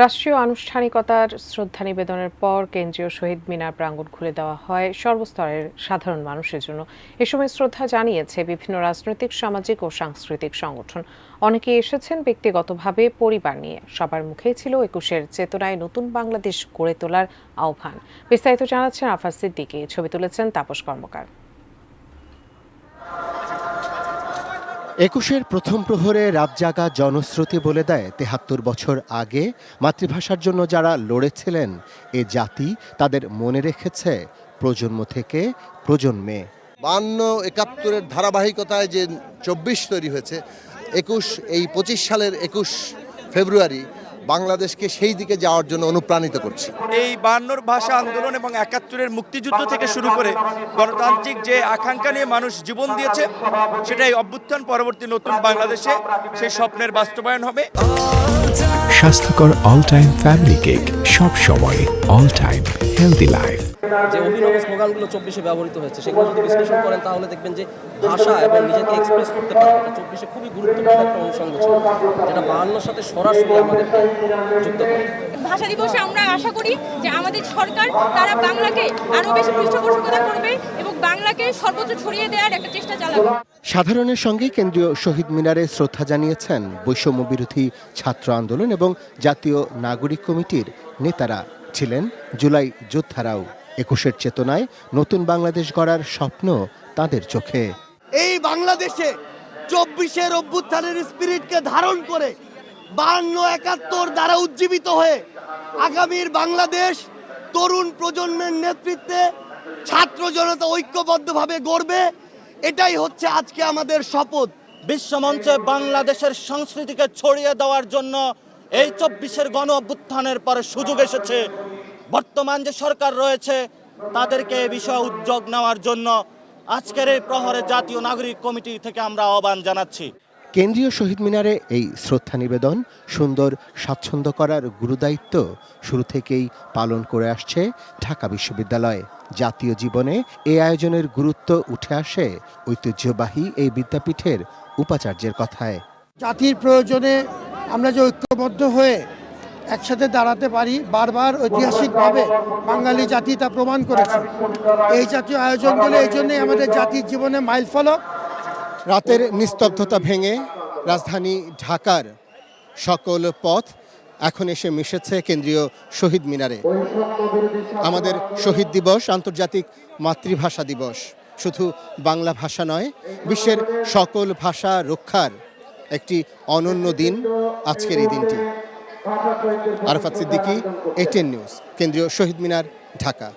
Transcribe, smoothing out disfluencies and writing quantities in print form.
রাষ্ট্রীয় আনুষ্ঠানিকতার শ্রদ্ধা নিবেদনের পর কেন্দ্রীয় শহীদ মিনার প্রাঙ্গণ খুলে দেওয়া হয় সর্বস্তরের সাধারণ মানুষের জন্য। এ সময় শ্রদ্ধা জানিয়েছে বিভিন্ন রাজনৈতিক, সামাজিক ও সাংস্কৃতিক সংগঠন। অনেকেই এসেছেন ব্যক্তিগতভাবে, পরিবার নিয়ে। সবার মুখেই ছিল ২১-এর চেতনায় নতুন বাংলাদেশ গড়ে তোলার আহ্বান। বিস্তারিত জানাচ্ছেন আফাজ সিদ্দিকী, ছবি তুলেছেন তাপস কর্মকার। ২১-এর প্রথম প্রহরে রাত জাগা জনশ্রুতি বলে দেয় ৭৩ বছর আগে মাতৃভাষার জন্য যারা লড়েছিলেন এ জাতি তাদের মনে রেখেছে প্রজন্ম থেকে প্রজন্মে। ৫২-৭১-এর ধারাবাহিকতায় যে ২৪ তৈরি হয়েছে, ২৫ সালের ২১ ফেব্রুয়ারি বাংলাদেশকে সেই দিকে যাওয়ার জন্য অনুপ্রাণিত করছে। এই ৫২ ভাষা আন্দোলন এবং ৭১-এর মুক্তিযুদ্ধ থেকে শুরু করে গণতান্ত্রিক যে আকাঙ্ক্ষা নিয়ে মানুষ জীবন দিয়েছে, সেটাই অভ্যুত্থান পরবর্তী নতুন বাংলাদেশে সেই স্বপ্নের বাস্তবায়ন হবে। স্বাস্থ্যকর অল টাইম ফ্যামিলি কেক, সব সময় অল টাইম হেলদি লাইফ। যে অভিনব স্লোগানগুলো ২৪-এ ব্যবহৃত হয়েছে সেগুলো যদি বিশ্লেষণ করেন তাহলে দেখবেন যে ভাষা এবং নিজেকে এক্সপ্রেস করতে পারে এটা ২৪-এ খুবই গুরুত্বপূর্ণ একটা অনুষঙ্গ ছিল, যেটা ৫২-র সাথে সরাসরি আমাদেরকে যুক্ত করে। ভাষা দিবসে আমরা আশা করি যে আমাদের সরকার তারা বাংলাকে আরো বেশি পৃষ্ঠপোষকতা করবে এবং বাংলাকে সর্বত্র ছড়িয়ে দেওয়ার একটা চেষ্টা চালাবে। সাধারণের সঙ্গে কেন্দ্রীয় শহীদ মিনারে শ্রদ্ধা জানিয়েছেন বৈষম্য বিরোধী ছাত্র আন্দোলন এবং জাতীয় নাগরিক কমিটির নেতারা। ছিলেন জুলাই যোদ্ধারাও। ২১-এর চেতনায় নতুন বাংলাদেশ গড়ার স্বপ্ন তাদের চোখে। এই বাংলাদেশে ২৪-এর অভ্যুত্থানের স্পিরিটকে ধারণ করে ৫২-৭১ দ্বারা উজ্জীবিত হয়ে আগামীর বাংলাদেশ তরুণ প্রজন্মের নেতৃত্বে ছাত্র জনতা ঐক্যবদ্ধভাবে গড়বে, এটাই হচ্ছে আজকে আমাদের শপথ। বিশ্বমঞ্চে বাংলাদেশের সংস্কৃতিকে ছড়িয়ে দেওয়ার জন্য এই ২৪-এর গণ অভ্যুত্থানের পরে সুযোগ এসেছে। বর্তমান যে সরকার রয়েছে তাদেরকে এ বিষয়ে উদ্যোগ নেওয়ার জন্য আজকের এই প্রহরে জাতীয় নাগরিক কমিটি থেকে আমরা আহ্বান জানাচ্ছি। কেন্দ্রীয় শহীদ মিনারে এই শ্রদ্ধা নিবেদন সুন্দর স্বাচ্ছন্দ্য করার গুরুদায়িত্ব শুরু থেকেই পালন করে আসছে ঢাকা বিশ্ববিদ্যালয়। জাতীয় জীবনে এই আয়োজনের গুরুত্ব উঠে আসে ঐতিহ্যবাহী এই বিদ্যাপীঠের উপাচার্যের কথায়। জাতির প্রয়োজনে আমরা যে ঐক্যবদ্ধ হয়ে একসাথে দাঁড়াতে পারি, বারবার ঐতিহাসিকভাবে বাঙালি জাতি তা প্রমাণ করেছে। এই জাতীয় আয়োজনগুলো এই জন্যই আমাদের জাতির জীবনে মাইলফলক। রাতের নিস্তব্ধতা ভেঙে রাজধানী ঢাকার সকল পথ এখন এসে মিশেছে কেন্দ্রীয় শহীদ মিনারে। আমাদের শহীদ দিবস আন্তর্জাতিক মাতৃভাষা দিবস। শুধু বাংলা ভাষা নয়, বিশ্বের সকল ভাষা রক্ষার একটি অনন্য দিন আজকের এই দিনটি। আরাফাত সিদ্দিকী, ATN নিউজ, কেন্দ্রীয় শহীদ মিনার, ঢাকা।